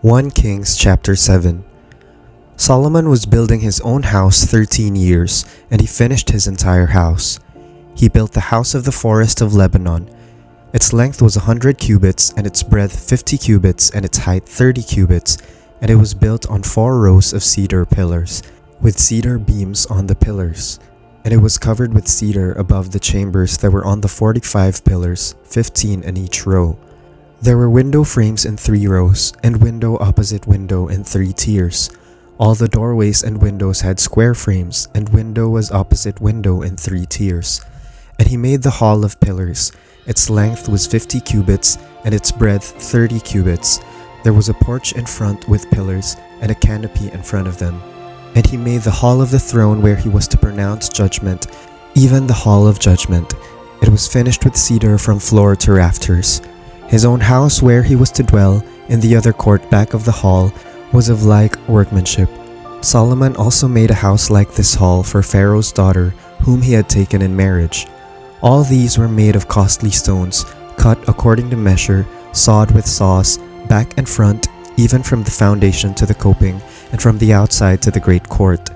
1 Kings chapter 7. Solomon was building his own house 13 years, and he finished his entire house. He built the house of the forest of Lebanon. Its length was 100 cubits, and its breadth 50 cubits, and its height 30 cubits, and it was built on 4 rows of cedar pillars, with cedar beams on the pillars. And it was covered with cedar above the chambers that were on the 45 pillars, 15 in each row. There were window frames in 3 rows, and window opposite window in 3 tiers. All the doorways and windows had square frames, and window was opposite window in 3 tiers. And he made the hall of pillars. Its length was 50 cubits, and its breadth 30 cubits. There was a porch in front with pillars, and a canopy in front of them. And he made the hall of the throne where he was to pronounce judgment, even the hall of judgment. It was finished with cedar from floor to rafters. His own house where he was to dwell, in the other court back of the hall, was of like workmanship. Solomon also made a house like this hall for Pharaoh's daughter, whom he had taken in marriage. All these were made of costly stones, cut according to measure, sawed with saws, back and front, even from the foundation to the coping, and from the outside to the great court.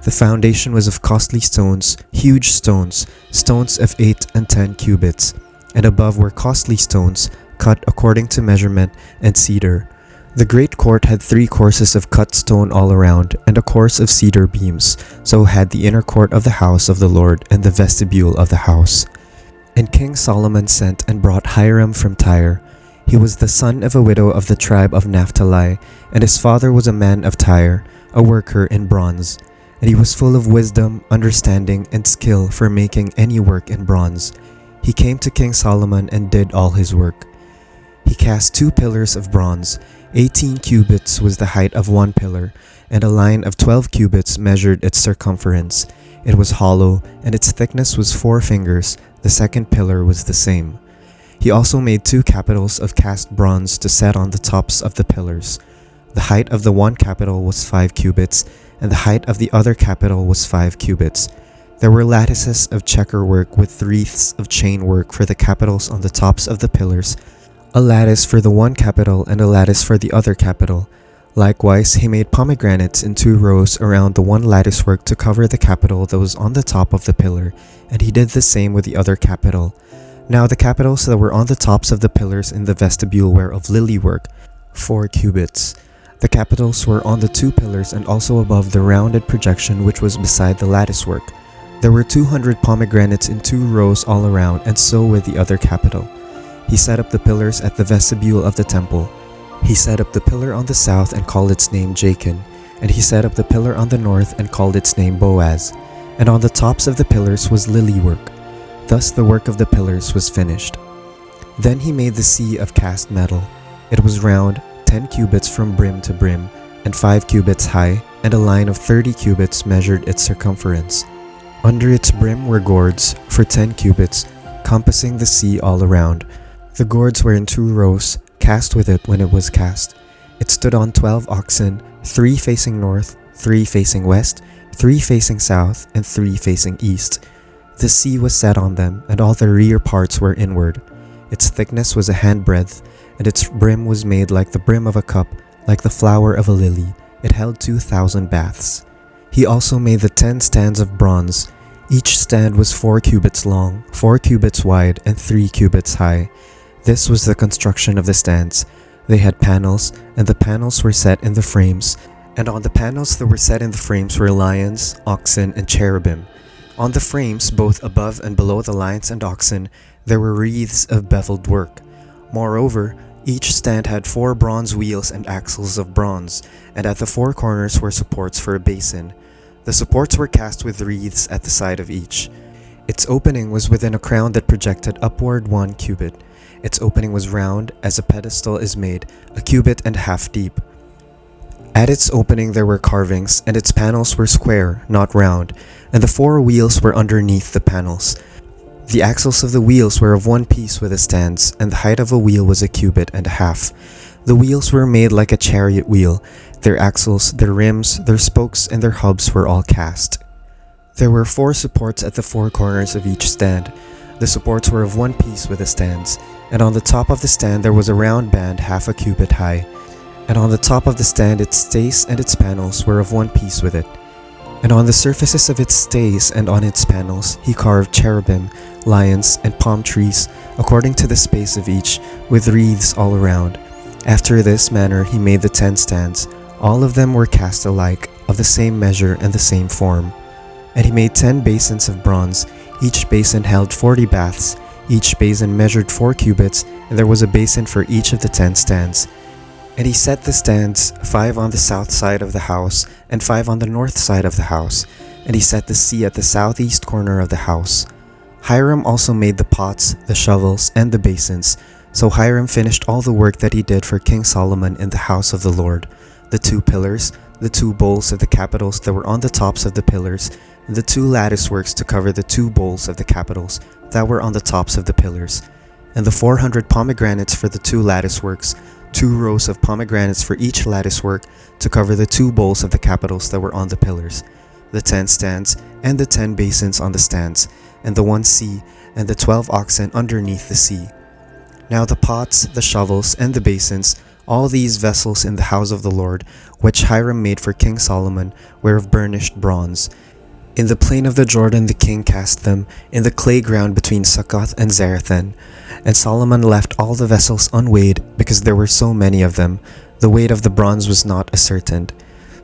The foundation was of costly stones, huge stones, stones of 8 and 10 cubits, and above were costly stones, cut according to measurement, and cedar. The great court had 3 courses of cut stone all around, and a course of cedar beams. So had the inner court of the house of the Lord, and the vestibule of the house. And King Solomon sent and brought Hiram from Tyre. He was the son of a widow of the tribe of Naphtali, and his father was a man of Tyre, a worker in bronze. And he was full of wisdom, understanding, and skill for making any work in bronze. He came to King Solomon and did all his work. He cast 2 pillars of bronze. 18 cubits was the height of 1 pillar, and a line of 12 cubits measured its circumference. It was hollow, and its thickness was 4 fingers. The second pillar was the same. He also made 2 capitals of cast bronze to set on the tops of the pillars. The height of the one capital was 5 cubits, and the height of the other capital was 5 cubits. There were lattices of checker work with wreaths of chain work for the capitals on the tops of the pillars, a lattice for the one capital and a lattice for the other capital. Likewise, he made pomegranates in 2 rows around the one lattice work to cover the capital that was on the top of the pillar, and he did the same with the other capital. Now the capitals that were on the tops of the pillars in the vestibule were of lily work, 4 cubits. The capitals were on the 2 pillars and also above the rounded projection which was beside the lattice work. There were 200 pomegranates in 2 rows all around, and so with the other capital. He set up the pillars at the vestibule of the temple. He set up the pillar on the south and called its name Jachin, and he set up the pillar on the north and called its name Boaz. And on the tops of the pillars was lily work. Thus the work of the pillars was finished. Then he made the sea of cast metal. It was round, 10 cubits from brim to brim, and 5 cubits high, and a line of 30 cubits measured its circumference. Under its brim were gourds, for 10 cubits, compassing the sea all around. The gourds were in 2 rows, cast with it when it was cast. It stood on 12 oxen, 3 facing north, 3 facing west, 3 facing south, and 3 facing east. The sea was set on them, and all the rear parts were inward. Its thickness was a handbreadth, and its brim was made like the brim of a cup, like the flower of a lily. It held 2,000 baths. He also made the 10 stands of bronze. Each stand was 4 cubits long, 4 cubits wide, and 3 cubits high. This was the construction of the stands. They had panels, and the panels were set in the frames, and on the panels that were set in the frames were lions, oxen, and cherubim. On the frames, both above and below the lions and oxen, there were wreaths of beveled work. Moreover, each stand had 4 bronze wheels and axles of bronze, and at the 4 corners were supports for a basin. The supports were cast with wreaths at the side of each. Its opening was within a crown that projected upward 1 cubit. Its opening was round, as a pedestal is made, 1.5 cubits deep. At its opening there were carvings, and its panels were square, not round, and the 4 wheels were underneath the panels. The axles of the wheels were of 1 piece with the stands, and the height of a wheel was 1.5 cubits. The wheels were made like a chariot wheel. Their axles, their rims, their spokes, and their hubs were all cast. There were 4 supports at the 4 corners of each stand. The supports were of 1 piece with the stands, and on the top of the stand there was a round band 0.5 cubit high. And on the top of the stand its stays and its panels were of one piece with it. And on the surfaces of its stays and on its panels he carved cherubim, lions, and palm trees, according to the space of each, with wreaths all around. After this manner he made the 10 stands. All of them were cast alike, of the same measure and the same form. And he made 10 basins of bronze. Each basin held 40 baths. Each basin measured 4 cubits, and there was a basin for each of the 10 stands. And he set the stands, 5 on the south side of the house, and 5 on the north side of the house. And he set the sea at the southeast corner of the house. Hiram also made the pots, the shovels, and the basins. So Hiram finished all the work that he did for King Solomon in the house of the Lord: the 2 pillars, the 2 bowls of the capitals that were on the tops of the pillars, and the 2 lattice works to cover the 2 bowls of the capitals that were on the tops of the pillars, and the 400 pomegranates for the 2 lattice works, 2 rows of pomegranates for each lattice work to cover the 2 bowls of the capitals that were on the pillars, the 10 stands, and the 10 basins on the stands, and the 1 sea, and the 12 oxen underneath the sea. Now the pots, the shovels, and the basins, all these vessels in the house of the Lord, which Hiram made for King Solomon, were of burnished bronze. In the plain of the Jordan the king cast them, in the clay ground between Succoth and Zarethan. And Solomon left all the vessels unweighed, because there were so many of them. The weight of the bronze was not ascertained.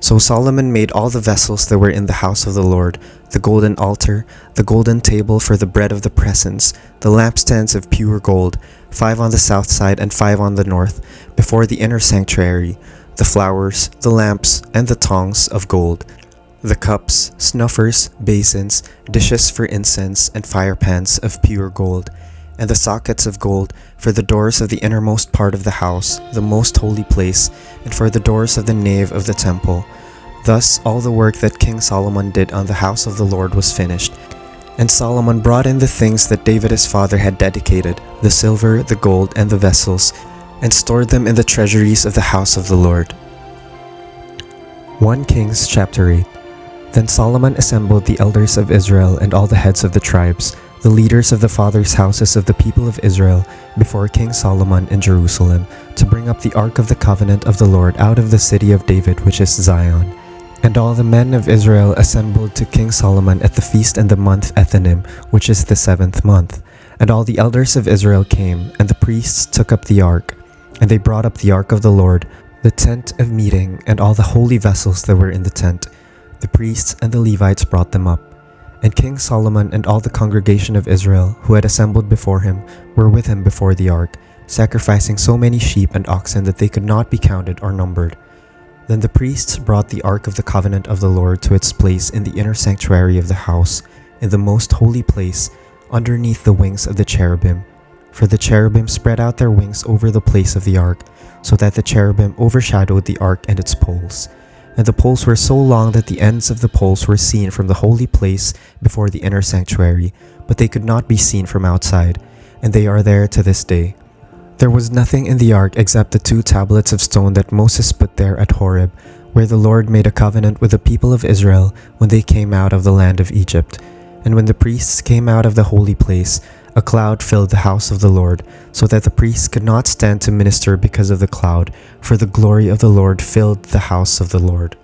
So Solomon made all the vessels that were in the house of the Lord: the golden altar, the golden table for the bread of the presence, the lampstands of pure gold, 5 on the south side and 5 on the north, before the inner sanctuary, the flowers, the lamps, and the tongs of gold, the cups, snuffers, basins, dishes for incense, and firepans of pure gold, and the sockets of gold for the doors of the innermost part of the house, the most holy place, and for the doors of the nave of the temple. Thus all the work that King Solomon did on the house of the Lord was finished. And Solomon brought in the things that David his father had dedicated, the silver, the gold, and the vessels, and stored them in the treasuries of the house of the Lord. 1 Kings chapter 8. Then Solomon assembled the elders of Israel and all the heads of the tribes, the leaders of the fathers' houses of the people of Israel, before King Solomon in Jerusalem, to bring up the ark of the covenant of the Lord out of the city of David, which is Zion. And all the men of Israel assembled to King Solomon at the feast in the month Ethanim, which is the 7th month. And all the elders of Israel came, and the priests took up the ark. And they brought up the ark of the Lord, the tent of meeting, and all the holy vessels that were in the tent. The priests and the Levites brought them up. And King Solomon and all the congregation of Israel, who had assembled before him, were with him before the ark, sacrificing so many sheep and oxen that they could not be counted or numbered. Then the priests brought the ark of the covenant of the Lord to its place in the inner sanctuary of the house, in the most holy place, underneath the wings of the cherubim. For the cherubim spread out their wings over the place of the ark, so that the cherubim overshadowed the ark and its poles. And the poles were so long that the ends of the poles were seen from the holy place before the inner sanctuary, but they could not be seen from outside, and they are there to this day. There was nothing in the ark except the 2 tablets of stone that Moses put there at Horeb, where the Lord made a covenant with the people of Israel when they came out of the land of Egypt. And when the priests came out of the holy place, a cloud filled the house of the Lord, so that the priests could not stand to minister because of the cloud, for the glory of the Lord filled the house of the Lord.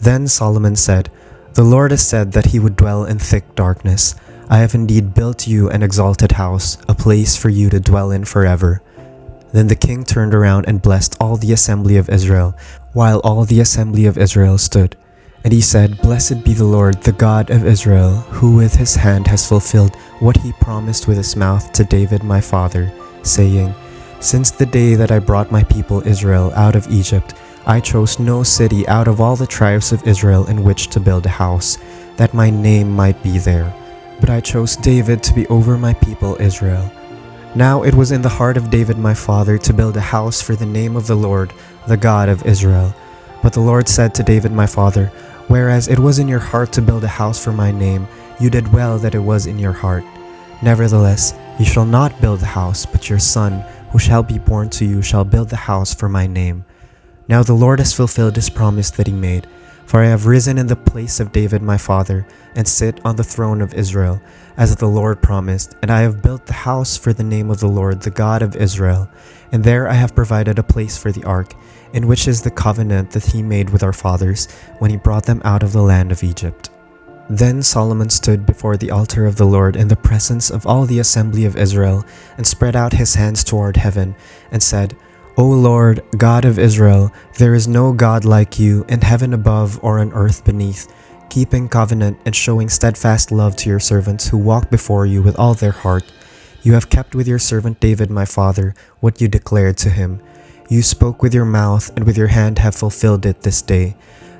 Then Solomon said, "The Lord has said that he would dwell in thick darkness. I have indeed built you an exalted house, a place for you to dwell in forever." Then the king turned around and blessed all the assembly of Israel, while all the assembly of Israel stood. And he said, "Blessed be the Lord, the God of Israel, who with his hand has fulfilled what he promised with his mouth to David my father, saying, 'Since the day that I brought my people Israel out of Egypt, I chose no city out of all the tribes of Israel in which to build a house, that my name might be there. But I chose David to be over my people Israel.' Now it was in the heart of David my father to build a house for the name of the Lord, the God of Israel. But the Lord said to David my father, 'Whereas it was in your heart to build a house for my name, you did well that it was in your heart. Nevertheless, you shall not build the house, but your son, who shall be born to you, shall build the house for my name.' Now the Lord has fulfilled his promise that he made, For I have risen in the place of David my father, and sit on the throne of Israel, as the Lord promised, and I have built the house for the name of the Lord, the God of Israel. And there I have provided a place for the ark, in which is the covenant that he made with our fathers, when he brought them out of the land of Egypt. Then Solomon stood before the altar of the Lord in the presence of all the assembly of Israel, and spread out his hands toward heaven, and said, O Lord, God of Israel, there is no God like you, in heaven above or on earth beneath, keeping covenant and showing steadfast love to your servants who walk before you with all their heart. You have kept with your servant David my father what you declared to him. You spoke with your mouth, and with your hand have fulfilled it this day.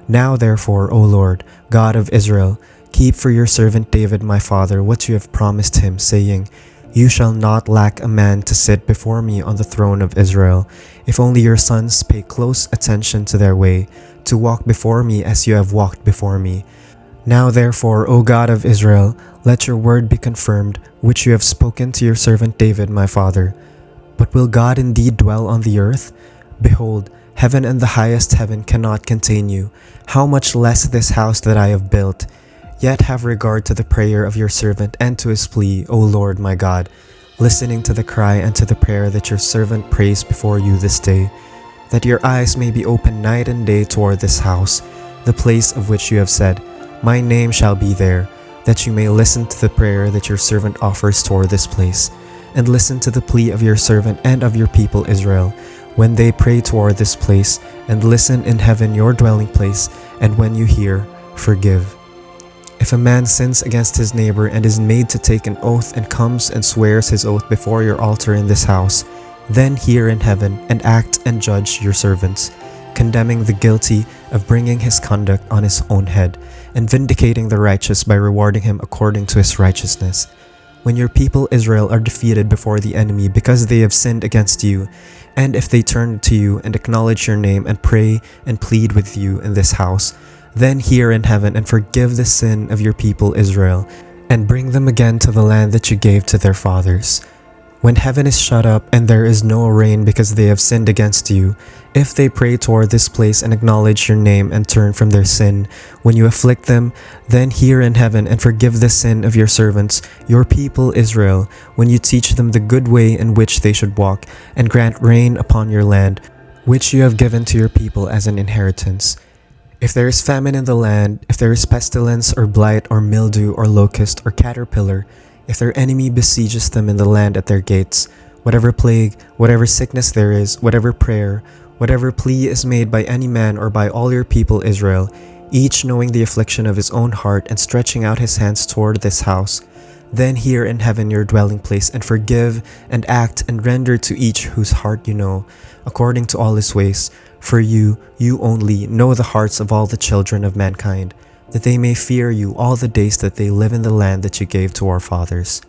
Now therefore, O Lord, God of Israel, keep for your servant David my father what you have promised him, saying, You shall not lack a man to sit before me on the throne of Israel, if only your sons pay close attention to their way, to walk before me as you have walked before me. Now therefore, O God of Israel, let your word be confirmed, which you have spoken to your servant David my father. But will God indeed dwell on the earth? Behold, heaven and the highest heaven cannot contain you. How much less this house that I have built? Yet have regard to the prayer of your servant and to his plea, O Lord my God, listening to the cry and to the prayer that your servant prays before you this day, that your eyes may be open night and day toward this house, the place of which you have said, My name shall be there, that you may listen to the prayer that your servant offers toward this place, and listen to the plea of your servant and of your people Israel, when they pray toward this place, and listen in heaven your dwelling place, and when you hear, forgive. If a man sins against his neighbor and is made to take an oath and comes and swears his oath before your altar in this house, then hear in heaven and act and judge your servants, condemning the guilty of bringing his conduct on his own head, and vindicating the righteous by rewarding him according to his righteousness. When your people Israel are defeated before the enemy because they have sinned against you, and if they turn to you and acknowledge your name and pray and plead with you in this house, then hear in heaven and forgive the sin of your people Israel, and bring them again to the land that you gave to their fathers. When heaven is shut up and there is no rain because they have sinned against you, if they pray toward this place and acknowledge your name and turn from their sin, when you afflict them, then hear in heaven and forgive the sin of your servants, your people Israel, when you teach them the good way in which they should walk, and grant rain upon your land, which you have given to your people as an inheritance. If there is famine in the land, if there is pestilence or blight or mildew or locust or caterpillar, if their enemy besieges them in the land at their gates, whatever plague, whatever sickness there is, whatever prayer, whatever plea is made by any man or by all your people Israel, each knowing the affliction of his own heart and stretching out his hands toward this house, then hear in heaven your dwelling place, and forgive and act and render to each whose heart you know, according to all his ways. For you only, know the hearts of all the children of mankind, that they may fear you all the days that they live in the land that you gave to our fathers.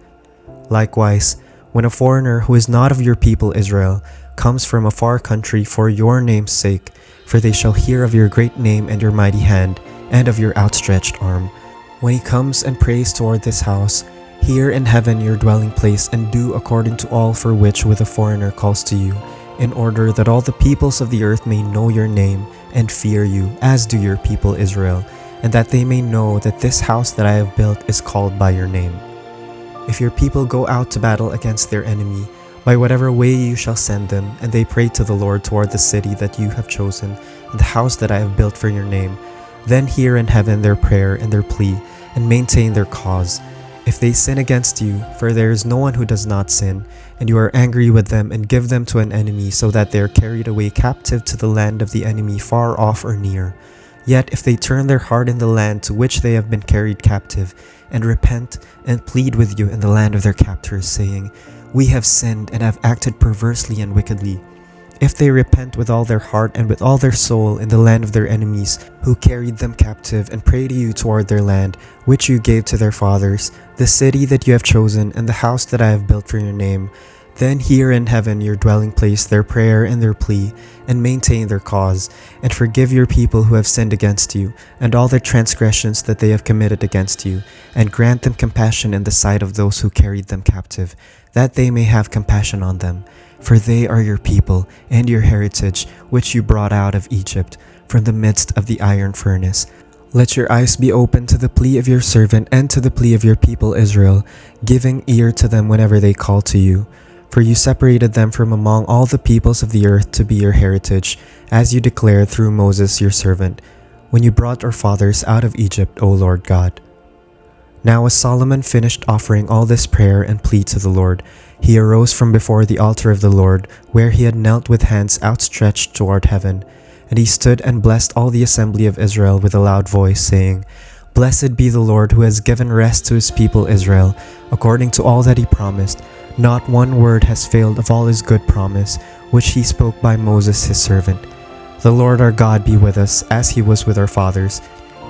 Likewise, when a foreigner who is not of your people Israel comes from a far country for your name's sake, for they shall hear of your great name and your mighty hand, and of your outstretched arm, when he comes and prays toward this house, hear in heaven your dwelling place, and do according to all for which with a foreigner calls to you, in order that all the peoples of the earth may know your name and fear you, as do your people Israel, and that they may know that this house that I have built is called by your name. If your people go out to battle against their enemy, by whatever way you shall send them, and they pray to the Lord toward the city that you have chosen, and the house that I have built for your name, then hear in heaven their prayer and their plea, and maintain their cause. If they sin against you, for there is no one who does not sin, and you are angry with them and give them to an enemy, so that they are carried away captive to the land of the enemy far off or near. Yet if they turn their heart in the land to which they have been carried captive, and repent and plead with you in the land of their captors, saying, We have sinned and have acted perversely and wickedly, if they repent with all their heart and with all their soul in the land of their enemies, who carried them captive, and pray to you toward their land, which you gave to their fathers, the city that you have chosen, and the house that I have built for your name, then hear in heaven your dwelling place their prayer and their plea, and maintain their cause, and forgive your people who have sinned against you, and all their transgressions that they have committed against you, and grant them compassion in the sight of those who carried them captive, that they may have compassion on them. For they are your people, and your heritage, which you brought out of Egypt. from the midst of the iron furnace. Let your eyes be open to the plea of your servant and to the plea of your people Israel, giving ear to them whenever they call to you. For you separated them from among all the peoples of the earth to be your heritage, as you declared through Moses your servant, when you brought our fathers out of Egypt, O Lord God. Now as Solomon finished offering all this prayer and plea to the Lord, he arose from before the altar of the Lord, where he had knelt with hands outstretched toward heaven. And he stood and blessed all the assembly of Israel with a loud voice, saying, Blessed be the Lord who has given rest to his people Israel, according to all that he promised. Not one word has failed of all his good promise, which he spoke by Moses his servant. The Lord our God be with us, as he was with our fathers.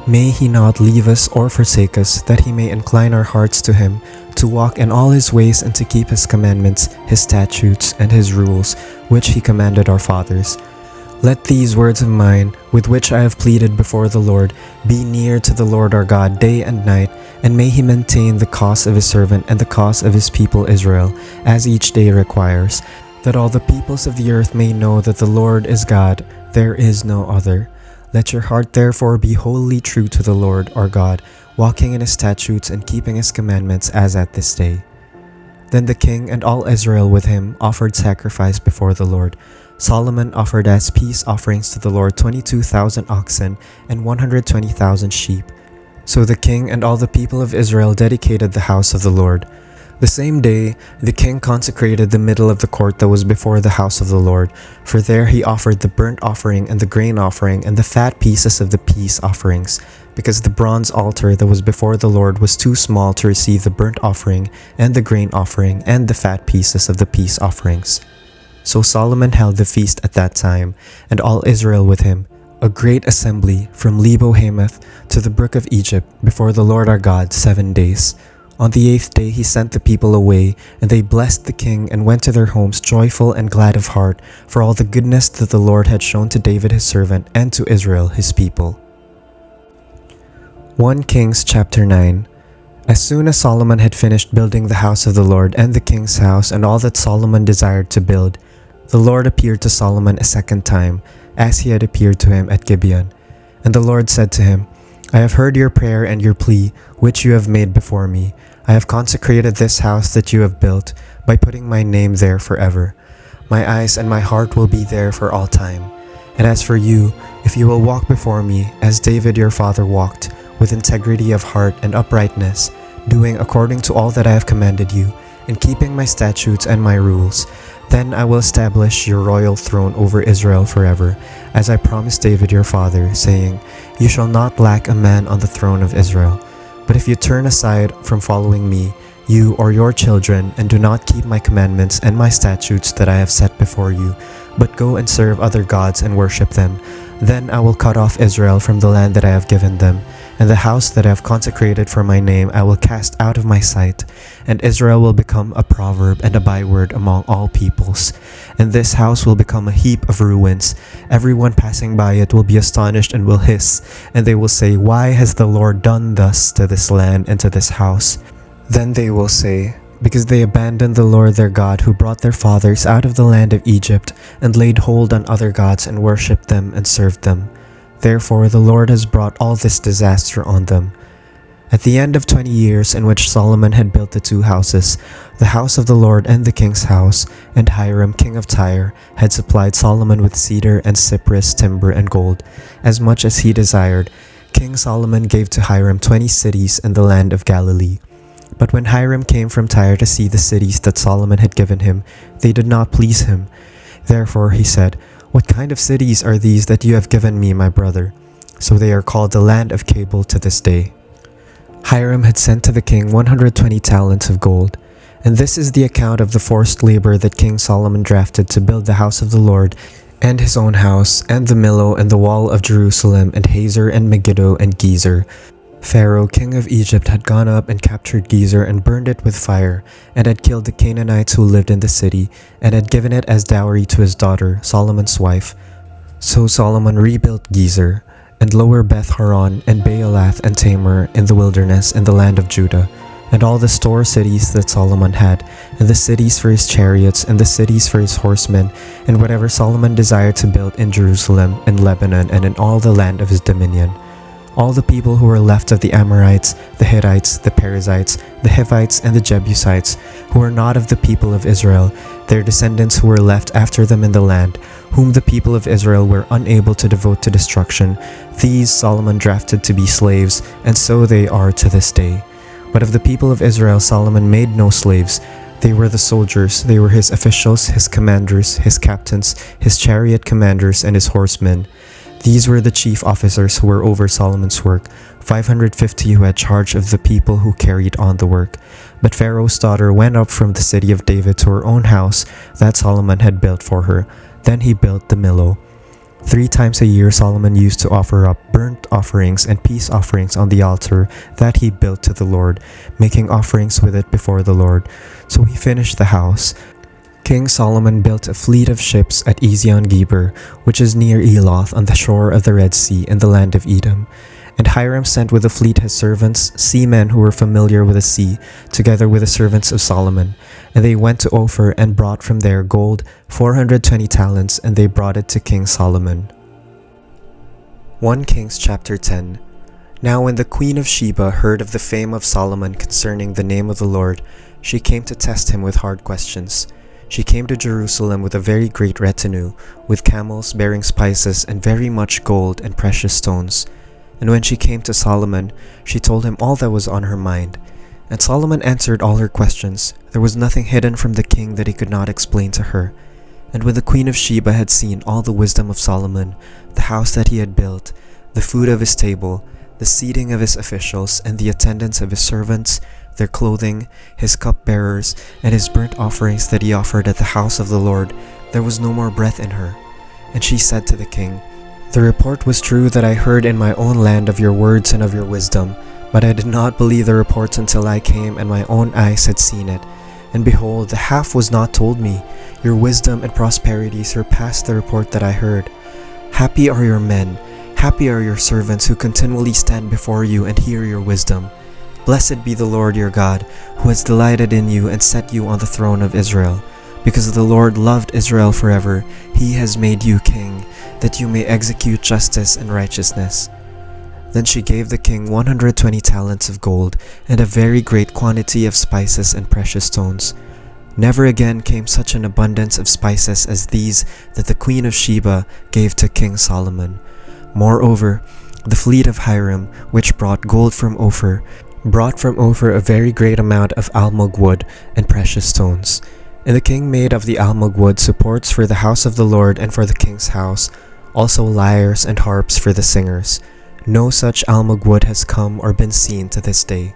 May he not leave us or forsake us, that he may incline our hearts to him, to walk in all his ways and to keep his commandments, his statutes, and his rules, which he commanded our fathers. Let these words of mine, with which I have pleaded before the Lord, be near to the Lord our God day and night, and may he maintain the cause of his servant and the cause of his people Israel, as each day requires, that all the peoples of the earth may know that the Lord is God, there is no other. Let your heart therefore be wholly true to the Lord our God, walking in his statutes and keeping his commandments as at this day. Then the king and all Israel with him offered sacrifice before the Lord. Solomon offered as peace offerings to the Lord 22,000 oxen and 120,000 sheep. So the king and all the people of Israel dedicated the house of the Lord. The same day, the king consecrated the middle of the court that was before the house of the Lord, for there he offered the burnt offering and the grain offering and the fat pieces of the peace offerings, because the bronze altar that was before the Lord was too small to receive the burnt offering and the grain offering and the fat pieces of the peace offerings. So Solomon held the feast at that time, and all Israel with him, a great assembly from Lebo Hamath to the brook of Egypt, before the Lord our God 7 days. On the 8th day he sent the people away, and they blessed the king and went to their homes joyful and glad of heart, for all the goodness that the Lord had shown to David his servant and to Israel his people. 1 Kings chapter 9. As soon as Solomon had finished building the house of the Lord and the king's house and all that Solomon desired to build, the Lord appeared to Solomon a second time, as he had appeared to him at Gibeon. And the Lord said to him, I have heard your prayer and your plea, which you have made before me. I have consecrated this house that you have built, by putting my name there forever. My eyes and my heart will be there for all time. And as for you, if you will walk before me, as David your father walked, with integrity of heart and uprightness, doing according to all that I have commanded you, and keeping my statutes and my rules, then I will establish your royal throne over Israel forever, as I promised David your father, saying, You shall not lack a man on the throne of Israel. But if you turn aside from following me, you or your children, and do not keep my commandments and my statutes that I have set before you, but go and serve other gods and worship them, then I will cut off Israel from the land that I have given them, and the house that I have consecrated for my name I will cast out of my sight, and Israel will become a proverb and a byword among all peoples. And this house will become a heap of ruins. Everyone passing by it will be astonished and will hiss, and they will say, Why has the Lord done thus to this land and to this house? Then they will say, Because they abandoned the Lord their God, who brought their fathers out of the land of Egypt, and laid hold on other gods and worshipped them and served them. Therefore the Lord has brought all this disaster on them. At the end of 20 years in which Solomon had built the two houses, the house of the Lord and the king's house, and Hiram king of Tyre had supplied Solomon with cedar and cypress timber and gold, as much as he desired, King Solomon gave to Hiram 20 cities in the land of Galilee. But when Hiram came from Tyre to see the cities that Solomon had given him, they did not please him. Therefore he said, What kind of cities are these that you have given me, my brother? So they are called the land of Cable to this day. Hiram had sent to the king 120 talents of gold. And this is the account of the forced labor that King Solomon drafted to build the house of the Lord, and his own house, and the Millo, and the wall of Jerusalem, and Hazor, and Megiddo, and Gezer. Pharaoh, king of Egypt, had gone up and captured Gezer and burned it with fire, and had killed the Canaanites who lived in the city, and had given it as dowry to his daughter, Solomon's wife. So Solomon rebuilt Gezer, and Lower Beth Horon, and Baalath and Tamar in the wilderness in the land of Judah, and all the store cities that Solomon had, and the cities for his chariots, and the cities for his horsemen, and whatever Solomon desired to build in Jerusalem, and Lebanon, and in all the land of his dominion. All the people who were left of the Amorites, the Hittites, the Perizzites, the Hivites, and the Jebusites, who were not of the people of Israel, their descendants who were left after them in the land, whom the people of Israel were unable to devote to destruction, these Solomon drafted to be slaves, and so they are to this day. But of the people of Israel Solomon made no slaves. They were the soldiers, they were his officials, his commanders, his captains, his chariot commanders, and his horsemen. These were the chief officers who were over Solomon's work, 550 who had charge of the people who carried on the work. But Pharaoh's daughter went up from the city of David to her own house that Solomon had built for her. Then he built the Millo. 3 times a year Solomon used to offer up burnt offerings and peace offerings on the altar that he built to the Lord, making offerings with it before the Lord. So he finished the house. King Solomon built a fleet of ships at Ezion-Geber, which is near Eloth on the shore of the Red Sea in the land of Edom. And Hiram sent with the fleet his servants, seamen who were familiar with the sea, together with the servants of Solomon. And they went to Ophir and brought from there gold, 420 talents, and they brought it to King Solomon. 1 Kings chapter 10. Now when the queen of Sheba heard of the fame of Solomon concerning the name of the Lord, she came to test him with hard questions. She came to Jerusalem with a very great retinue, with camels bearing spices and very much gold and precious stones. And when she came to Solomon, she told him all that was on her mind. And Solomon answered all her questions. There was nothing hidden from the king that he could not explain to her. And when the queen of Sheba had seen all the wisdom of Solomon, the house that he had built, the food of his table, the seating of his officials, and the attendance of his servants, their clothing, his cupbearers, and his burnt offerings that he offered at the house of the Lord, there was no more breath in her. And she said to the king, "The report was true that I heard in my own land of your words and of your wisdom, but I did not believe the reports until I came and my own eyes had seen it. And behold, the half was not told me. Your wisdom and prosperity surpassed the report that I heard. Happy are your men, happy are your servants who continually stand before you and hear your wisdom. Blessed be the Lord your God, who has delighted in you and set you on the throne of Israel. Because the Lord loved Israel forever, he has made you king, that you may execute justice and righteousness." Then she gave the king 120 talents of gold, and a very great quantity of spices and precious stones. Never again came such an abundance of spices as these that the queen of Sheba gave to King Solomon. Moreover, the fleet of Hiram, which brought gold from Ophir, brought from Ophir a very great amount of almug wood and precious stones. And the king made of the almug wood supports for the house of the Lord and for the king's house, also lyres and harps for the singers. No such almug wood has come or been seen to this day.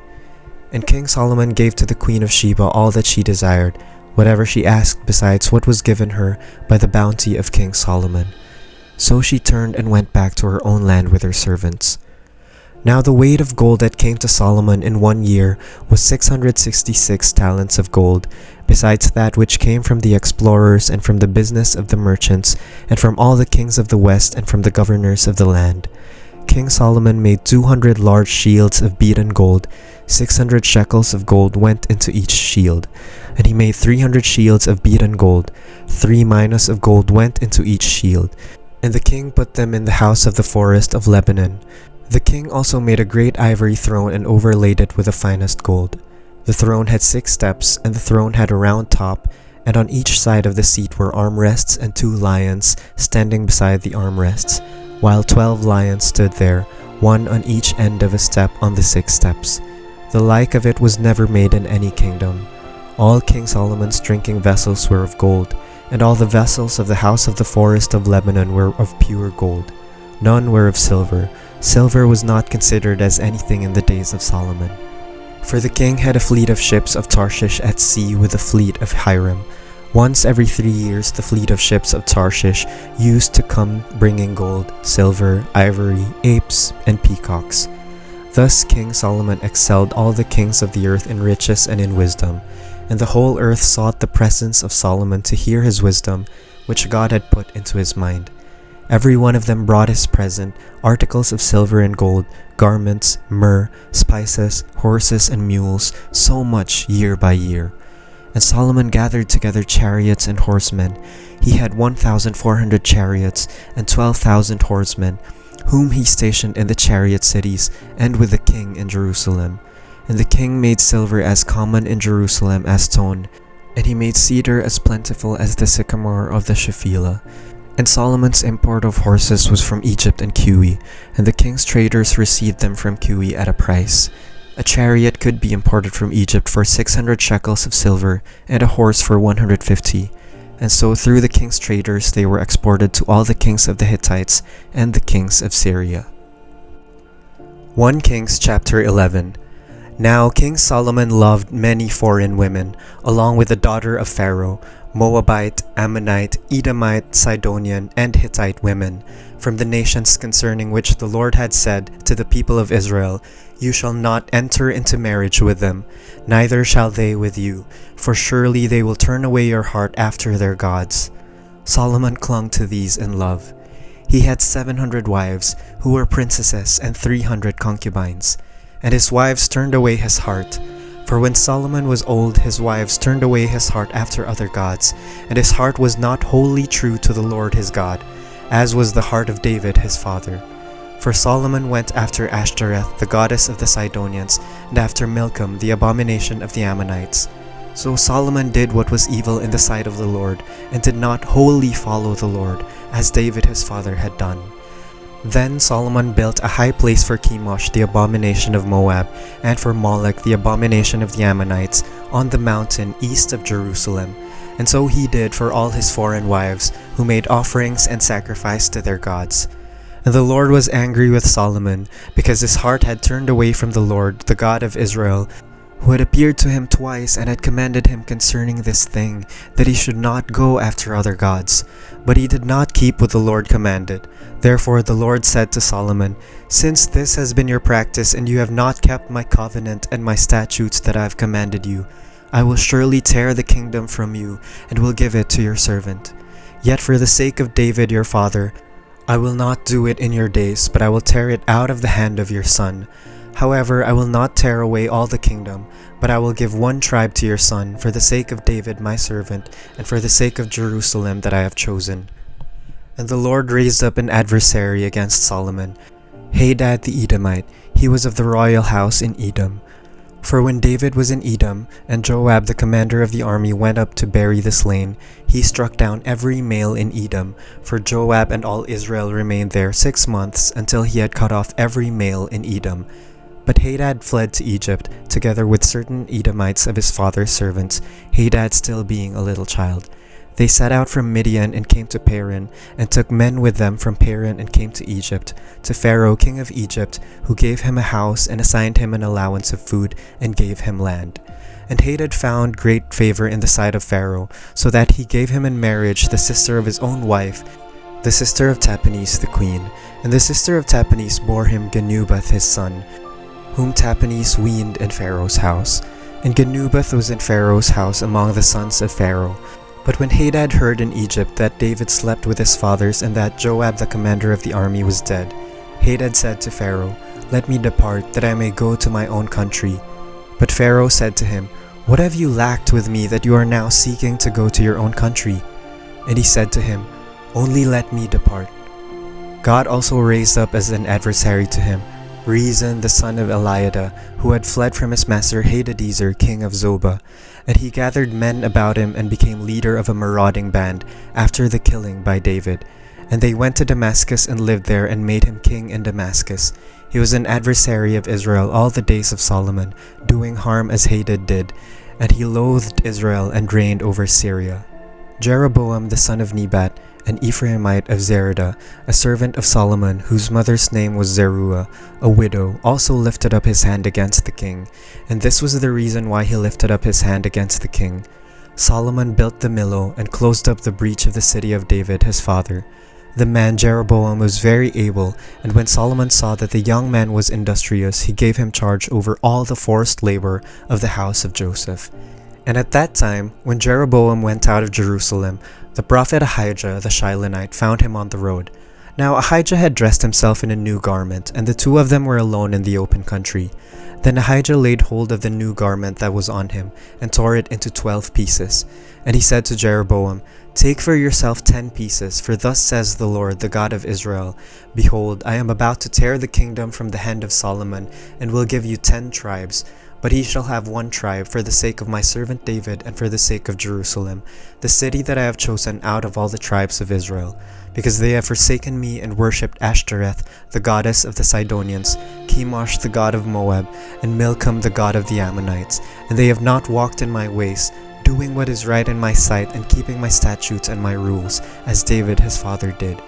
And King Solomon gave to the queen of Sheba all that she desired, whatever she asked besides what was given her by the bounty of King Solomon. So she turned and went back to her own land with her servants. Now the weight of gold that came to Solomon in 1 year was 666 talents of gold, besides that which came from the explorers and from the business of the merchants, and from all the kings of the west and from the governors of the land. King Solomon made 200 large shields of beaten gold. 600 shekels of gold went into each shield. And he made 300 shields of beaten gold. 3 minas of gold went into each shield. And the king put them in the house of the forest of Lebanon. The king also made a great ivory throne and overlaid it with the finest gold. The throne had 6 steps, and the throne had a round top, and on each side of the seat were armrests and 2 lions standing beside the armrests, while 12 lions stood there, one on each end of a step on the 6 steps. The like of it was never made in any kingdom. All King Solomon's drinking vessels were of gold, and all the vessels of the house of the forest of Lebanon were of pure gold. None were of silver. Silver was not considered as anything in the days of Solomon. For the king had a fleet of ships of Tarshish at sea with a fleet of Hiram. Once every 3 years the fleet of ships of Tarshish used to come bringing gold, silver, ivory, apes, and peacocks. Thus King Solomon excelled all the kings of the earth in riches and in wisdom, and the whole earth sought the presence of Solomon to hear his wisdom, which God had put into his mind. Every one of them brought his present, articles of silver and gold, garments, myrrh, spices, horses and mules, so much year by year. And Solomon gathered together chariots and horsemen. He had 1,400 chariots and 12,000 horsemen, whom he stationed in the chariot cities and with the king in Jerusalem. And the king made silver as common in Jerusalem as stone, and he made cedar as plentiful as the sycamore of the Shephelah. And Solomon's import of horses was from Egypt and Cuwe, and the king's traders received them from Cuwe at a price. A chariot could be imported from Egypt for 600 shekels of silver, and a horse for 150. And so through the king's traders they were exported to all the kings of the Hittites and the kings of Syria. 1 Kings chapter 11. Now King Solomon loved many foreign women, along with the daughter of Pharaoh, Moabite, Ammonite, Edomite, Sidonian, and Hittite women, from the nations concerning which the Lord had said to the people of Israel, "You shall not enter into marriage with them, neither shall they with you, for surely they will turn away your heart after their gods." Solomon clung to these in love. He had 700 wives, who were princesses, and 300 concubines. And his wives turned away his heart. For when Solomon was old, his wives turned away his heart after other gods, and his heart was not wholly true to the Lord his God, as was the heart of David his father. For Solomon went after Ashtoreth, the goddess of the Sidonians, and after Milcom, the abomination of the Ammonites. So Solomon did what was evil in the sight of the Lord, and did not wholly follow the Lord, as David his father had done. Then Solomon built a high place for Chemosh, the abomination of Moab, and for Molech, the abomination of the Ammonites, on the mountain east of Jerusalem. And so he did for all his foreign wives, who made offerings and sacrificed to their gods. And the Lord was angry with Solomon, because his heart had turned away from the Lord, the God of Israel, who had appeared to him twice and had commanded him concerning this thing, that he should not go after other gods. But he did not keep what the Lord commanded. Therefore the Lord said to Solomon, "Since this has been your practice, and you have not kept my covenant and my statutes that I have commanded you, I will surely tear the kingdom from you, and will give it to your servant. Yet for the sake of David your father, I will not do it in your days, but I will tear it out of the hand of your son. However, I will not tear away all the kingdom, but I will give one tribe to your son, for the sake of David my servant, and for the sake of Jerusalem that I have chosen." And the Lord raised up an adversary against Solomon, Hadad the Edomite. He was of the royal house in Edom. For when David was in Edom, and Joab the commander of the army went up to bury the slain, he struck down every male in Edom, for Joab and all Israel remained there 6 months, until he had cut off every male in Edom. But Hadad fled to Egypt, together with certain Edomites of his father's servants, Hadad still being a little child. They set out from Midian and came to Paran, and took men with them from Paran and came to Egypt, to Pharaoh king of Egypt, who gave him a house and assigned him an allowance of food, and gave him land. And Hadad found great favor in the sight of Pharaoh, so that he gave him in marriage the sister of his own wife, the sister of Tahpenes the queen. And the sister of Tahpenes bore him Genubath his son, whom Tahpenes weaned in Pharaoh's house. And Genubath was in Pharaoh's house among the sons of Pharaoh. But when Hadad heard in Egypt that David slept with his fathers, and that Joab the commander of the army was dead, Hadad said to Pharaoh, "Let me depart, that I may go to my own country." But Pharaoh said to him, "What have you lacked with me, that you are now seeking to go to your own country?" And he said to him, "Only let me depart." God also raised up as an adversary to him Rezon the son of Eliada, who had fled from his master Hadadezer king of Zobah. And he gathered men about him and became leader of a marauding band after the killing by David. And they went to Damascus and lived there, and made him king in Damascus. He was an adversary of Israel all the days of Solomon, doing harm as Hadad did, and he loathed Israel and reigned over Syria. Jeroboam the son of Nebat, an Ephraimite of Zeradah, a servant of Solomon, whose mother's name was Zeruiah, a widow, also lifted up his hand against the king. And this was the reason why he lifted up his hand against the king. Solomon built the Millo, and closed up the breach of the city of David his father. The man Jeroboam was very able, and when Solomon saw that the young man was industrious, he gave him charge over all the forced labor of the house of Joseph. And at that time, when Jeroboam went out of Jerusalem, the prophet Ahijah the Shilonite found him on the road. Now Ahijah had dressed himself in a new garment, and the two of them were alone in the open country. Then Ahijah laid hold of the new garment that was on him, and tore it into 12 pieces. And he said to Jeroboam, "Take for yourself 10 pieces, for thus says the Lord, the God of Israel, Behold, I am about to tear the kingdom from the hand of Solomon, and will give you 10 tribes. But he shall have 1 tribe for the sake of my servant David and for the sake of Jerusalem, the city that I have chosen out of all the tribes of Israel. Because they have forsaken me and worshipped Ashtoreth, the goddess of the Sidonians, Chemosh, the god of Moab, and Milcom, the god of the Ammonites. And they have not walked in my ways, doing what is right in my sight and keeping my statutes and my rules, as David his father did.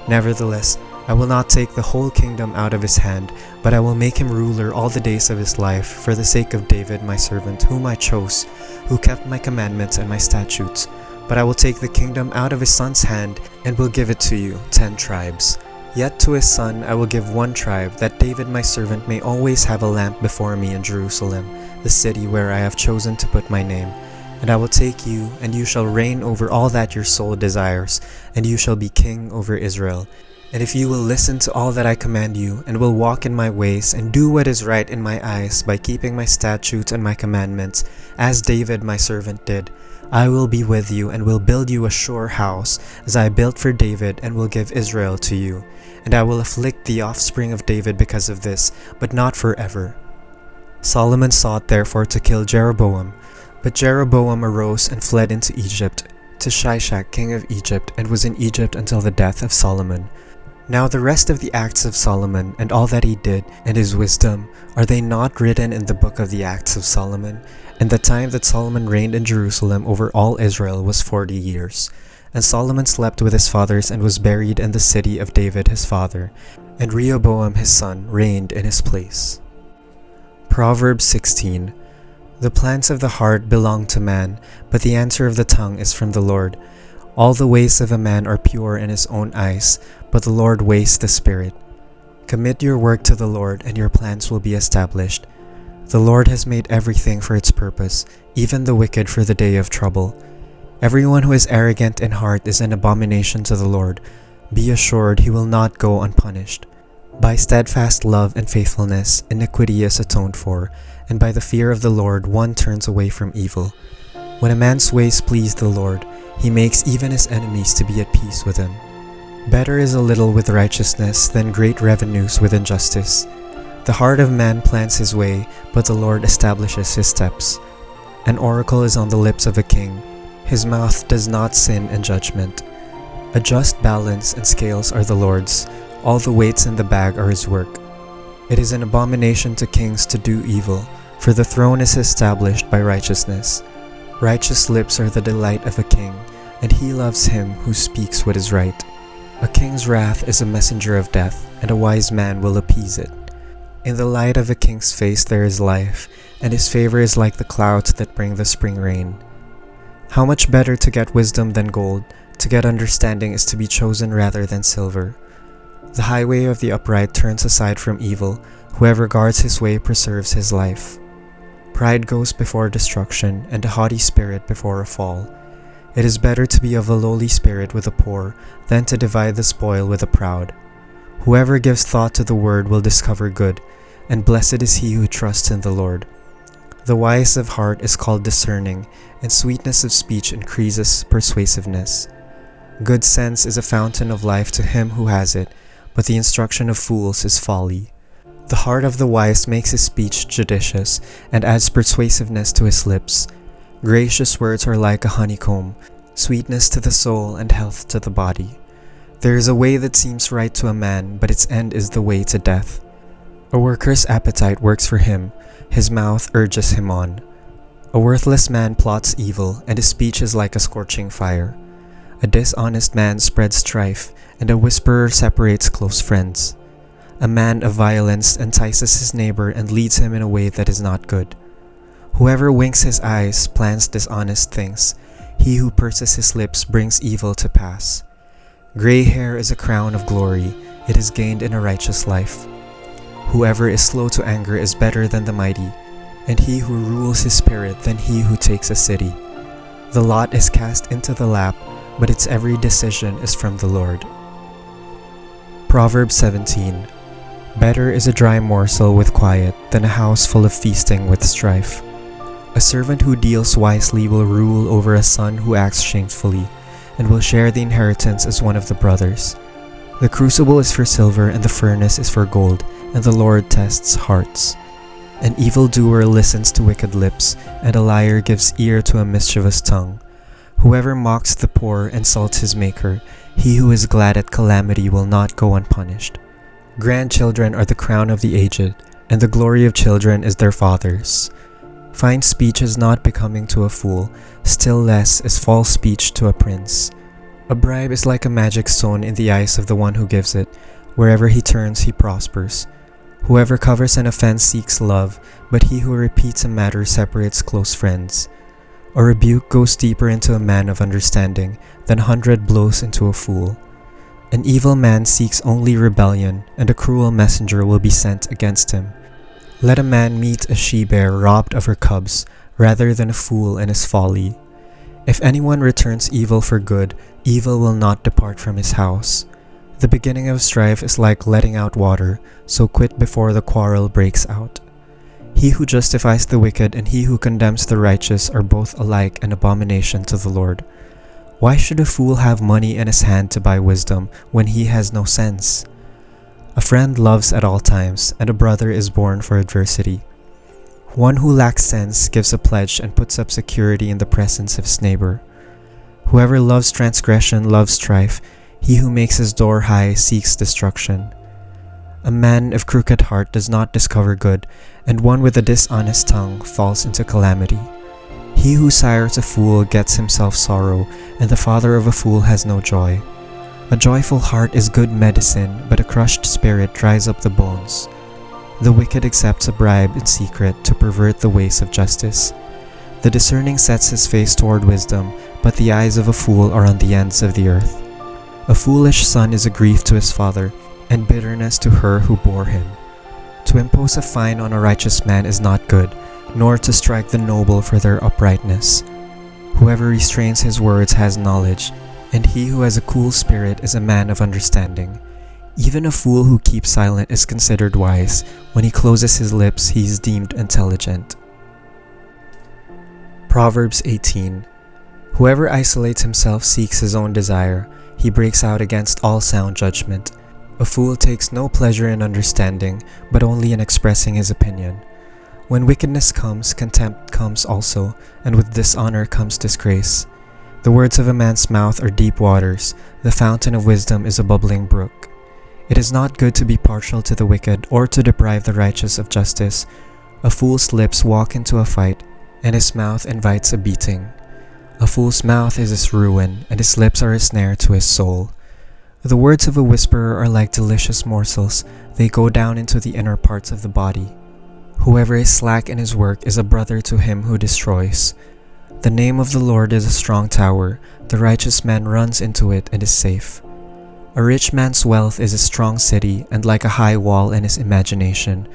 Nevertheless, I will not take the whole kingdom out of his hand, but I will make him ruler all the days of his life, for the sake of David my servant, whom I chose, who kept my commandments and my statutes. But I will take the kingdom out of his son's hand, and will give it to you, 10 tribes. Yet to his son I will give 1 tribe, that David my servant may always have a lamp before me in Jerusalem, the city where I have chosen to put my name. And I will take you, and you shall reign over all that your soul desires, and you shall be king over Israel. And if you will listen to all that I command you, and will walk in my ways, and do what is right in my eyes by keeping my statutes and my commandments, as David my servant did, I will be with you, and will build you a sure house, as I built for David, and will give Israel to you. And I will afflict the offspring of David because of this, but not forever." Solomon sought therefore to kill Jeroboam, but Jeroboam arose and fled into Egypt, to Shishak king of Egypt, and was in Egypt until the death of Solomon. Now the rest of the acts of Solomon, and all that he did, and his wisdom, are they not written in the book of the acts of Solomon? And the time that Solomon reigned in Jerusalem over all Israel was 40 years. And Solomon slept with his fathers, and was buried in the city of David his father. And Rehoboam his son reigned in his place. Proverbs 16. The plans of the heart belong to man, but the answer of the tongue is from the Lord. All the ways of a man are pure in his own eyes, but the Lord weighs the spirit. Commit your work to the Lord, and your plans will be established. The Lord has made everything for its purpose, even the wicked for the day of trouble. Everyone who is arrogant in heart is an abomination to the Lord. Be assured he will not go unpunished. By steadfast love and faithfulness, iniquity is atoned for, and by the fear of the Lord one turns away from evil. When a man's ways please the Lord, he makes even his enemies to be at peace with him. Better is a little with righteousness than great revenues with injustice. The heart of man plans his way, but the Lord establishes his steps. An oracle is on the lips of a king. His mouth does not sin in judgment. A just balance and scales are the Lord's. All the weights in the bag are his work. It is an abomination to kings to do evil, for the throne is established by righteousness. Righteous lips are the delight of a king, and he loves him who speaks what is right. A king's wrath is a messenger of death, and a wise man will appease it. In the light of a king's face there is life, and his favor is like the clouds that bring the spring rain. How much better to get wisdom than gold, to get understanding is to be chosen rather than silver. The highway of the upright turns aside from evil, whoever guards his way preserves his life. Pride goes before destruction, and a haughty spirit before a fall. It is better to be of a lowly spirit with the poor, than to divide the spoil with the proud. Whoever gives thought to the word will discover good, and blessed is he who trusts in the Lord. The wise of heart is called discerning, and sweetness of speech increases persuasiveness. Good sense is a fountain of life to him who has it, but the instruction of fools is folly. The heart of the wise makes his speech judicious, and adds persuasiveness to his lips. Gracious words are like a honeycomb, sweetness to the soul and health to the body. There is a way that seems right to a man, but its end is the way to death. A worker's appetite works for him, his mouth urges him on. A worthless man plots evil, and his speech is like a scorching fire. A dishonest man spreads strife, and a whisperer separates close friends. A man of violence entices his neighbor and leads him in a way that is not good. Whoever winks his eyes plans dishonest things. He who purses his lips brings evil to pass. Gray hair is a crown of glory. It is gained in a righteous life. Whoever is slow to anger is better than the mighty, and he who rules his spirit than he who takes a city. The lot is cast into the lap, but its every decision is from the Lord. Proverbs 17. Better is a dry morsel with quiet than a house full of feasting with strife. A servant who deals wisely will rule over a son who acts shamefully, and will share the inheritance as one of the brothers. The crucible is for silver and the furnace is for gold, and the Lord tests hearts. An evildoer listens to wicked lips, and a liar gives ear to a mischievous tongue. Whoever mocks the poor insults his maker. He who is glad at calamity will not go unpunished. Grandchildren are the crown of the aged, and the glory of children is their fathers. Fine speech is not becoming to a fool, still less is false speech to a prince. A bribe is like a magic stone in the eyes of the one who gives it. Wherever he turns, he prospers. Whoever covers an offense seeks love, but he who repeats a matter separates close friends. A rebuke goes deeper into a man of understanding than 100 blows into a fool. An evil man seeks only rebellion, and a cruel messenger will be sent against him. Let a man meet a she-bear robbed of her cubs, rather than a fool in his folly. If anyone returns evil for good, evil will not depart from his house. The beginning of strife is like letting out water, so quit before the quarrel breaks out. He who justifies the wicked and he who condemns the righteous are both alike an abomination to the Lord. Why should a fool have money in his hand to buy wisdom when he has no sense? A friend loves at all times, and a brother is born for adversity. One who lacks sense gives a pledge and puts up security in the presence of his neighbor. Whoever loves transgression loves strife. He who makes his door high seeks destruction. A man of crooked heart does not discover good, and one with a dishonest tongue falls into calamity. He who sires a fool gets himself sorrow, and the father of a fool has no joy. A joyful heart is good medicine, but a crushed spirit dries up the bones. The wicked accepts a bribe in secret to pervert the ways of justice. The discerning sets his face toward wisdom, but the eyes of a fool are on the ends of the earth. A foolish son is a grief to his father, and bitterness to her who bore him. To impose a fine on a righteous man is not good, nor to strike the noble for their uprightness. Whoever restrains his words has knowledge, and he who has a cool spirit is a man of understanding. Even a fool who keeps silent is considered wise. When he closes his lips, he is deemed intelligent. Proverbs 18. Whoever isolates himself seeks his own desire. He breaks out against all sound judgment. A fool takes no pleasure in understanding, but only in expressing his opinion. When wickedness comes, contempt comes also, and with dishonor comes disgrace. The words of a man's mouth are deep waters. The fountain of wisdom is a bubbling brook. It is not good to be partial to the wicked, or to deprive the righteous of justice. A fool's lips walk into a fight, and his mouth invites a beating. A fool's mouth is his ruin, and his lips are a snare to his soul. The words of a whisperer are like delicious morsels. They go down into the inner parts of the body. Whoever is slack in his work is a brother to him who destroys. The name of the Lord is a strong tower. The righteous man runs into it and is safe. A rich man's wealth is a strong city, and like a high wall in his imagination.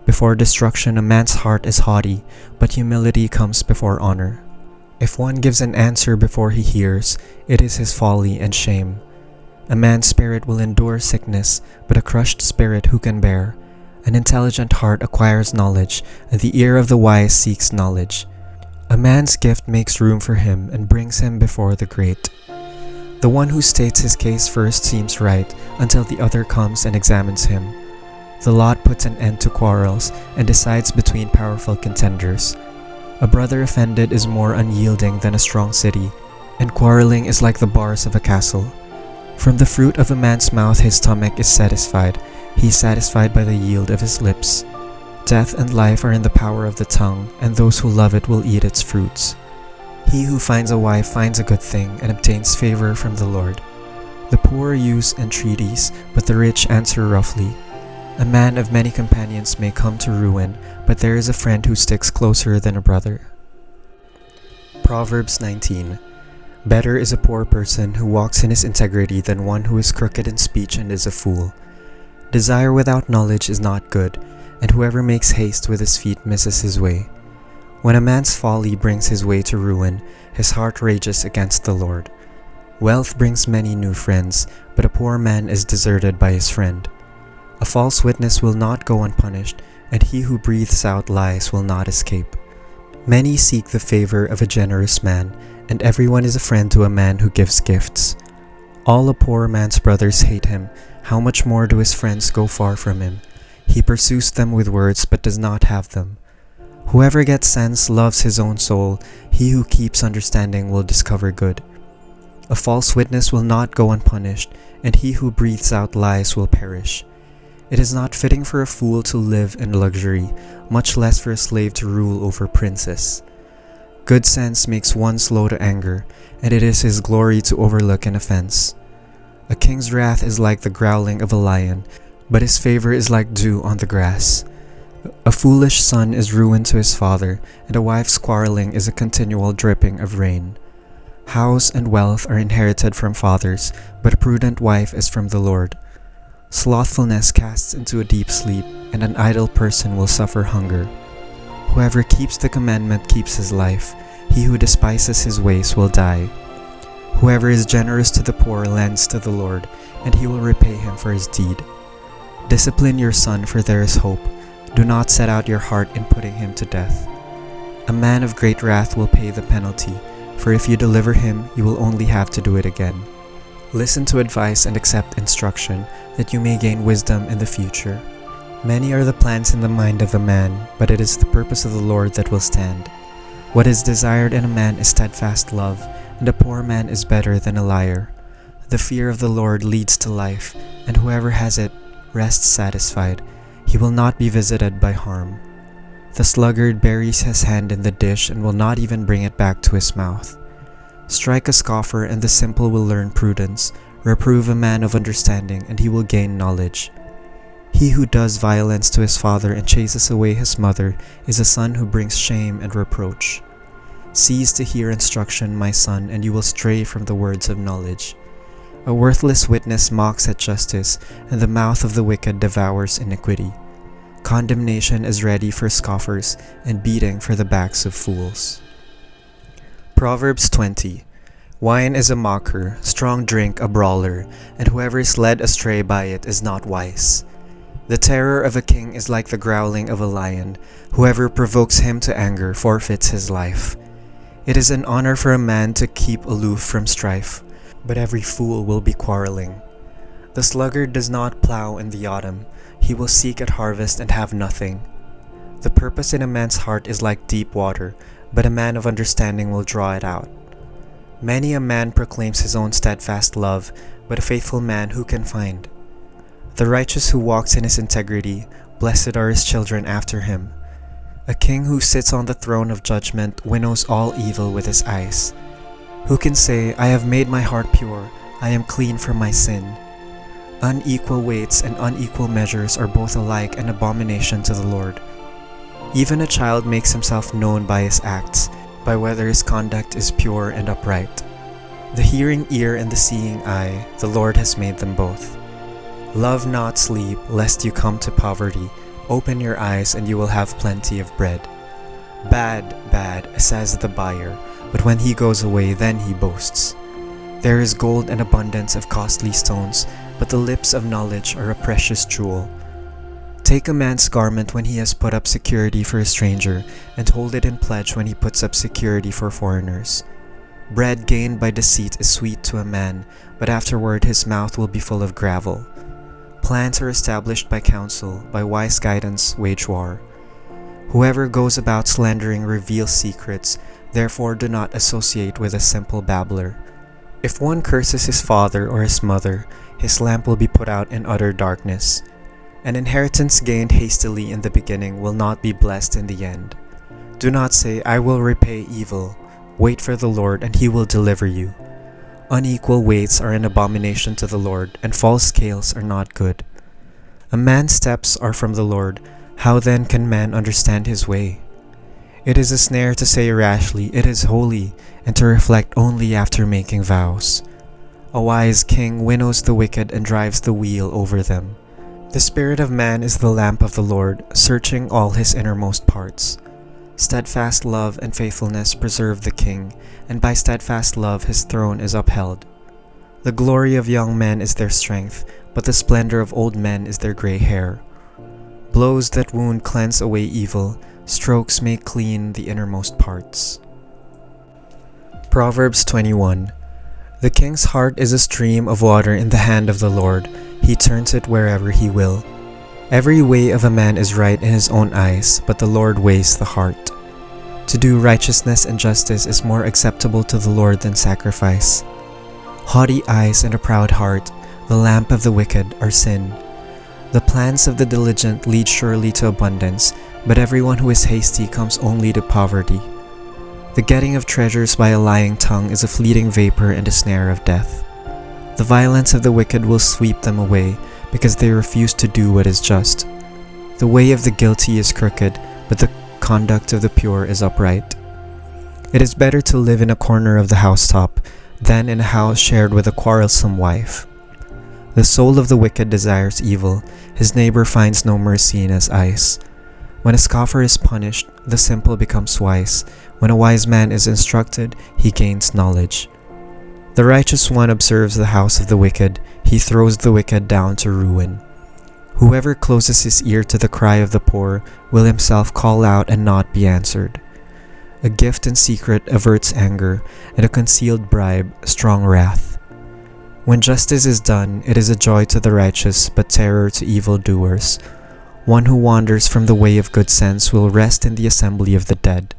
Before destruction a man's heart is haughty, but humility comes before honor. If one gives an answer before he hears, it is his folly and shame. A man's spirit will endure sickness, but a crushed spirit who can bear? An intelligent heart acquires knowledge, and the ear of the wise seeks knowledge. A man's gift makes room for him and brings him before the great. The one who states his case first seems right, until the other comes and examines him. The lot puts an end to quarrels and decides between powerful contenders. A brother offended is more unyielding than a strong city, and quarreling is like the bars of a castle. From the fruit of a man's mouth his stomach is satisfied. He is satisfied by the yield of his lips. Death and life are in the power of the tongue, and those who love it will eat its fruits. He who finds a wife finds a good thing and obtains favor from the Lord. The poor use entreaties, but the rich answer roughly. A man of many companions may come to ruin, but there is a friend who sticks closer than a brother. Proverbs 19. Better is a poor person who walks in his integrity than one who is crooked in speech and is a fool. Desire without knowledge is not good, and whoever makes haste with his feet misses his way. When a man's folly brings his way to ruin, his heart rages against the Lord. Wealth brings many new friends, but a poor man is deserted by his friend. A false witness will not go unpunished, and he who breathes out lies will not escape. Many seek the favor of a generous man, and everyone is a friend to a man who gives gifts. All a poor man's brothers hate him, how much more do his friends go far from him? He pursues them with words but does not have them. Whoever gets sense loves his own soul, he who keeps understanding will discover good. A false witness will not go unpunished, and he who breathes out lies will perish. It is not fitting for a fool to live in luxury, much less for a slave to rule over princes. Good sense makes one slow to anger, and it is his glory to overlook an offense. A king's wrath is like the growling of a lion, but his favor is like dew on the grass. A foolish son is ruin to his father, and a wife's quarreling is a continual dripping of rain. House and wealth are inherited from fathers, but a prudent wife is from the Lord. Slothfulness casts into a deep sleep, and an idle person will suffer hunger. Whoever keeps the commandment keeps his life. He who despises his ways will die. Whoever is generous to the poor lends to the Lord, and he will repay him for his deed. Discipline your son, for there is hope. Do not set out your heart in putting him to death. A man of great wrath will pay the penalty, for if you deliver him, you will only have to do it again. Listen to advice and accept instruction, that you may gain wisdom in the future. Many are the plans in the mind of a man, but it is the purpose of the Lord that will stand. What is desired in a man is steadfast love, and a poor man is better than a liar. The fear of the Lord leads to life, and whoever has it rests satisfied. He will not be visited by harm. The sluggard buries his hand in the dish and will not even bring it back to his mouth. Strike a scoffer, and the simple will learn prudence. Reprove a man of understanding, and he will gain knowledge. He who does violence to his father and chases away his mother is a son who brings shame and reproach. Cease to hear instruction, my son, and you will stray from the words of knowledge. A worthless witness mocks at justice, and the mouth of the wicked devours iniquity. Condemnation is ready for scoffers, and beating for the backs of fools. Proverbs 20. Wine is a mocker, strong drink a brawler, and whoever is led astray by it is not wise. The terror of a king is like the growling of a lion. Whoever provokes him to anger forfeits his life. It is an honor for a man to keep aloof from strife, but every fool will be quarreling. The sluggard does not plow in the autumn. He will seek at harvest and have nothing. The purpose in a man's heart is like deep water, but a man of understanding will draw it out. Many a man proclaims his own steadfast love, but a faithful man who can find? The righteous who walks in his integrity, blessed are his children after him. A king who sits on the throne of judgment winnows all evil with his eyes. Who can say, I have made my heart pure, I am clean from my sin? Unequal weights and unequal measures are both alike an abomination to the Lord. Even a child makes himself known by his acts, by whether his conduct is pure and upright. The hearing ear and the seeing eye, the Lord has made them both. Love not sleep, lest you come to poverty. Open your eyes, and you will have plenty of bread. Bad, bad, says the buyer, but when he goes away, then he boasts. There is gold and abundance of costly stones, but the lips of knowledge are a precious jewel. Take a man's garment when he has put up security for a stranger, and hold it in pledge when he puts up security for foreigners. Bread gained by deceit is sweet to a man, but afterward his mouth will be full of gravel. Plans are established by counsel, by wise guidance wage war. Whoever goes about slandering reveals secrets, therefore do not associate with a simple babbler. If one curses his father or his mother, his lamp will be put out in utter darkness. An inheritance gained hastily in the beginning will not be blessed in the end. Do not say, I will repay evil. Wait for the Lord, and he will deliver you. Unequal weights are an abomination to the Lord, and false scales are not good. A man's steps are from the Lord. How then can man understand his way? It is a snare to say rashly, it is holy, and to reflect only after making vows. A wise king winnows the wicked and drives the wheel over them. The spirit of man is the lamp of the Lord, searching all his innermost parts. Steadfast love and faithfulness preserve the king, and by steadfast love his throne is upheld. The glory of young men is their strength, but the splendor of old men is their gray hair. Blows that wound cleanse away evil, strokes make clean the innermost parts. Proverbs 21. The king's heart is a stream of water in the hand of the Lord. He turns it wherever he will. Every way of a man is right in his own eyes, but the Lord weighs the heart. To do righteousness and justice is more acceptable to the Lord than sacrifice. Haughty eyes and a proud heart, the lamp of the wicked, are sin. The plans of the diligent lead surely to abundance, but everyone who is hasty comes only to poverty. The getting of treasures by a lying tongue is a fleeting vapor and a snare of death. The violence of the wicked will sweep them away, because they refuse to do what is just. The way of the guilty is crooked, but the conduct of the pure is upright. It is better to live in a corner of the housetop than in a house shared with a quarrelsome wife. The soul of the wicked desires evil, his neighbor finds no mercy in his eyes. When a scoffer is punished, the simple becomes wise. When a wise man is instructed, he gains knowledge. The righteous one observes the house of the wicked, he throws the wicked down to ruin. Whoever closes his ear to the cry of the poor will himself call out and not be answered. A gift in secret averts anger, and a concealed bribe, strong wrath. When justice is done, it is a joy to the righteous, but terror to evildoers. One who wanders from the way of good sense will rest in the assembly of the dead.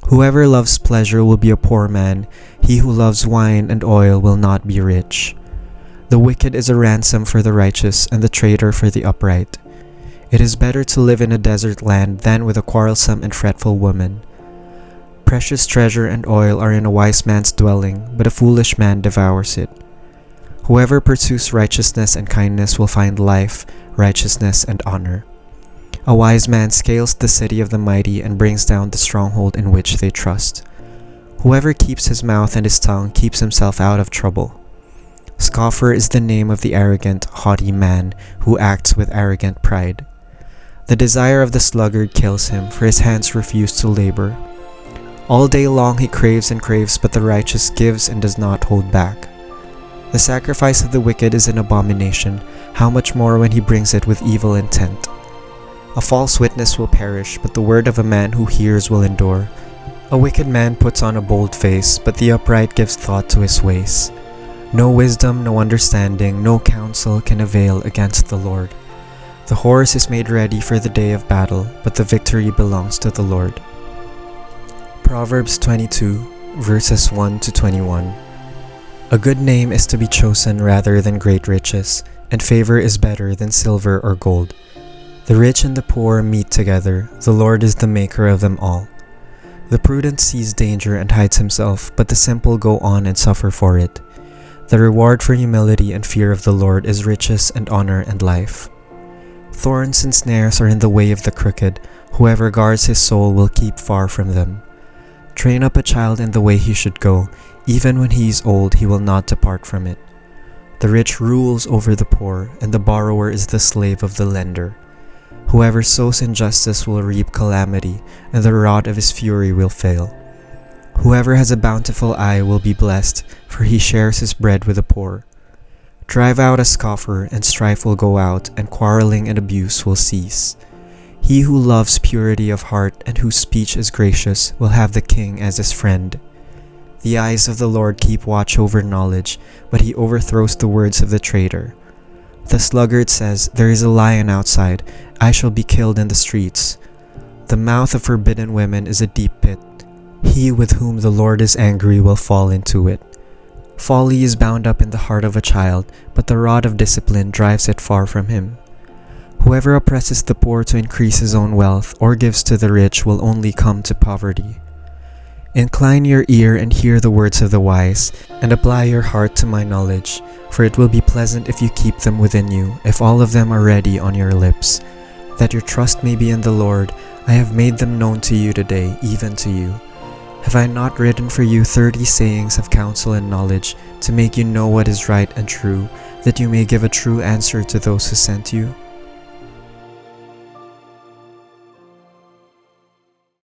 Whoever loves pleasure will be a poor man. He who loves wine and oil will not be rich. The wicked is a ransom for the righteous, and the traitor for the upright. It is better to live in a desert land than with a quarrelsome and fretful woman. Precious treasure and oil are in a wise man's dwelling, but a foolish man devours it. Whoever pursues righteousness and kindness will find life, righteousness, and honor. A wise man scales the city of the mighty and brings down the stronghold in which they trust. Whoever keeps his mouth and his tongue keeps himself out of trouble. Scoffer is the name of the arrogant, haughty man who acts with arrogant pride. The desire of the sluggard kills him, for his hands refuse to labor. All day long he craves and craves, but the righteous gives and does not hold back. The sacrifice of the wicked is an abomination, how much more when he brings it with evil intent. A false witness will perish, but the word of a man who hears will endure. A wicked man puts on a bold face, but the upright gives thought to his ways. No wisdom, no understanding, no counsel can avail against the Lord. The horse is made ready for the day of battle, but the victory belongs to the Lord. Proverbs 22, verses 1 to 21. A good name is to be chosen rather than great riches, and favor is better than silver or gold. The rich and the poor meet together, the Lord is the maker of them all. The prudent sees danger and hides himself, but the simple go on and suffer for it. The reward for humility and fear of the Lord is riches and honor and life. Thorns and snares are in the way of the crooked, whoever guards his soul will keep far from them. Train up a child in the way he should go, even when he is old he will not depart from it. The rich rules over the poor, and the borrower is the slave of the lender. Whoever sows injustice will reap calamity, and the rod of his fury will fail. Whoever has a bountiful eye will be blessed, for he shares his bread with the poor. Drive out a scoffer, and strife will go out, and quarreling and abuse will cease. He who loves purity of heart and whose speech is gracious will have the king as his friend. The eyes of the Lord keep watch over knowledge, but he overthrows the words of the traitor. The sluggard says, "There is a lion outside, I shall be killed in the streets." The mouth of forbidden women is a deep pit. He with whom the Lord is angry will fall into it. Folly is bound up in the heart of a child, but the rod of discipline drives it far from him. Whoever oppresses the poor to increase his own wealth, or gives to the rich, will only come to poverty. Incline your ear and hear the words of the wise, and apply your heart to my knowledge, for it will be pleasant if you keep them within you, if all of them are ready on your lips. That your trust may be in the Lord, I have made them known to you today, even to you. Have I not written for you 30 sayings of counsel and knowledge, to make you know what is right and true, that you may give a true answer to those who sent you?